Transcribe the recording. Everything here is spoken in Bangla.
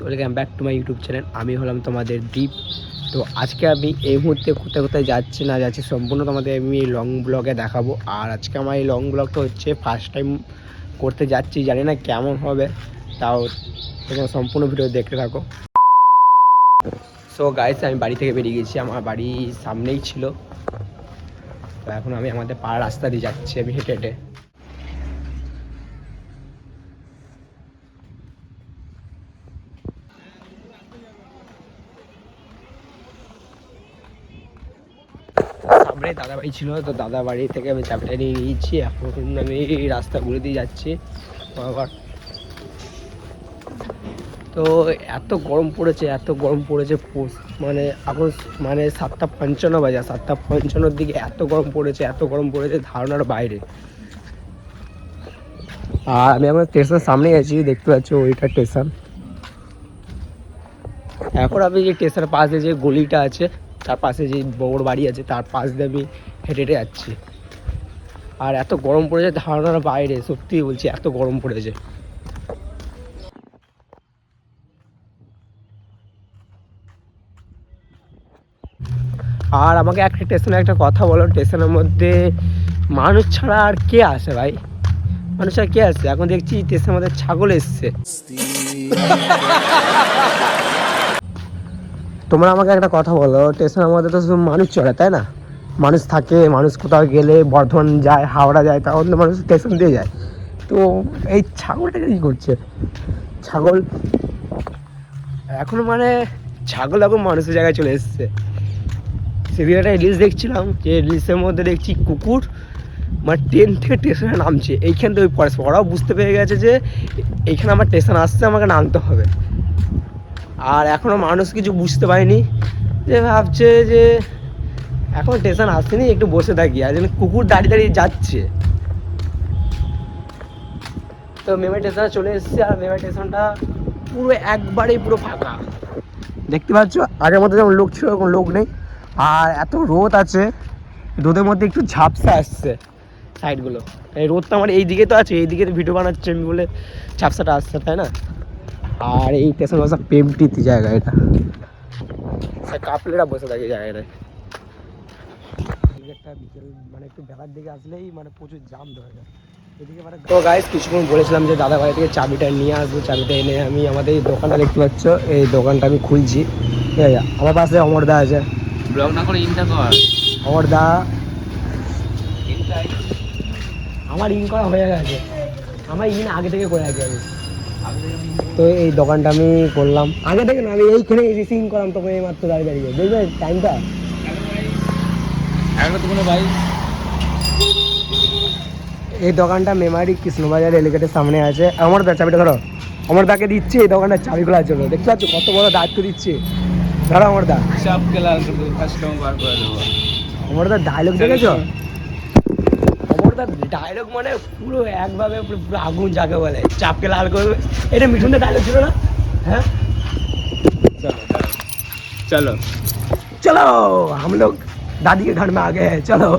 Welcome back to my YouTube channel. আমি হলাম তোমাদের দীপ। তো আজকে আমি এই মুহূর্তে কোথায় কোথায় যাচ্ছি না যাচ্ছি সম্পূর্ণ তোমাদের আমি এই লং ব্লগে দেখাবো। আর আজকে আমার এই লং ব্লগটা হচ্ছে ফার্স্ট টাইম করতে যাচ্ছি, জানি না কেমন হবে, তাও তোমরা সম্পূর্ণ ভিডিও দেখতে থাকো। সো গাইস, আমি বাড়ি থেকে বেরিয়ে গেছি, আমার বাড়ি সামনেই ছিল। তো এখন আমি আমাদের পাড়ার রাস্তা দিয়ে যাচ্ছি, আমি হেঁটে হেঁটে। সামনে দাদা বাড়ি ছিল, তো দাদা বাড়ি থেকে আমি চাবিটা নিয়ে নিয়েছি। এখন আমি রাস্তা ঘুরে দিয়ে যাচ্ছি আবার। তো এত গরম পড়েছে, মানে এখন মানে 7:55 বাজে। 7:55 দিকে এত গরম পড়েছে ধারণার বাইরে। আর আমি আমার স্টেশনের সামনে আছি, দেখতে পাচ্ছি ওইটা স্টেশন। এখন আমি যে স্টেশনের পাশে যে গলিটা আছে, তার পাশে যে বড় বাড়ি আছে, তার পাশ দিয়ে আমি হেঁটে হেঁটে যাচ্ছি। আর এত গরম পড়েছে ধারণার বাইরে, সত্যি বলছি এত গরম পড়েছে। আর আমাকে একটা স্টেশনে একটা কথা বলো, স্টেশনের মধ্যে মানুষ ছাড়া আর কে আসে ভাই? মানুষ আর কে আসে? এখন দেখছি স্টেশনের মধ্যে ছাগল এসছে। তোমরা আমাকে একটা কথা বলো, স্টেশনের মধ্যে তো শুধু মানুষ চড়ে, তাই না? মানুষ থাকে, মানুষ কোথাও গেলে বর্ধমান যায়, হাওড়া যায়, তখন তো মানুষ স্টেশন দিয়ে যায়। তো এই ছাগলটাকে কী করছে? ছাগল এখন মানে ছাগল এখন মানুষের জায়গায় চলে এসছে। সেদিন একটা রিলস দেখছিলাম, যে রিলসের মধ্যে দেখছি কুকুর মানে ট্রেন থেকে স্টেশনে নামছে। এইখান থেকে ওরাও বুঝতে পেরে গেছে যে এইখানে আমার স্টেশন আসছে, আমাকে নামতে হবে। আর এখনও মানুষ কিছু বুঝতে পারেনি, যে ভাবছে যে এখন স্টেশন আসেনি, একটু বসে থাকি। আর যেন কুকুর দাঁড়িয়ে দাঁড়িয়ে যাচ্ছে। তো মেমে স্টেশনে চলে এসেছে, আর মেমে স্টেশনটা পুরো একবারেই পুরো ফাঁকা, দেখতে পাচ্ছ। আগের মধ্যে যেমন লোক ছিল এখন লোক নেই। আর এত রোদ আছে, রোদের মধ্যে একটু ঝাপসা আসছে সাইডগুলো। এই রোদটা আমার এই দিকে তো আছে, এই দিকে তো ভিডিও বানাচ্ছে আমি বলে ঝাপসাটা আসছে, তাই না? আর এই স্টেশন বসা পেমটিতে জায়গা, এটা কাপলেরা বসে থাকে জায়গাটায়। একটা বিকেল মানে একটু বেলার দিকে আসলেই মানে প্রচুর জাম ধরে যায় এদিকে। মানে তো গাইস, কিছুক্ষণ বলেছিলাম যে দাদা বাড়ি থেকে চাবিটা নিয়ে আসবো। চাবিটা এনে আমি আমাদের এই দোকানটা দেখতে পাচ্ছ, এই দোকানটা আমি খুলছি। আমার পাশে অমরদা আছে। ব্লগ না করে ইনটা কর। অমরদা, আমার ইন করা হয়ে গেছে, আমার ইন আগে থেকে করে রাখি আমি। তো এই দোকানটা আমি করলাম আগে থেকে না, আমি এইখানে রিসিং করলাম, তখন এই মাত্র দাঁড়িয়ে দাঁড়িয়ে দেখবে টাইমটা। এই দোকানটা মেমারি কৃষ্ণবাজার এলাকাটার সামনে আছে। অমরদা, চাবিটা ধরো। অমরদাকে দিচ্ছি এই দোকানটার চাবি খোলার জন্য, দেখতে পাচ্ছ কত বড় দায়িত্ব দিচ্ছে। ধরো অমরদা। অমরদার ডায়লগ দেখেছো? অমরদার ডায়লগ মানে পুরো একভাবে পুরো আগুন যাকে বলে, চাপকে লাল করবে। এটা মিঠুনদের ডায়লগ ছিল না? হ্যাঁ, चलो चलो हम लोग दादी के घर में आ गए हैं, चलो।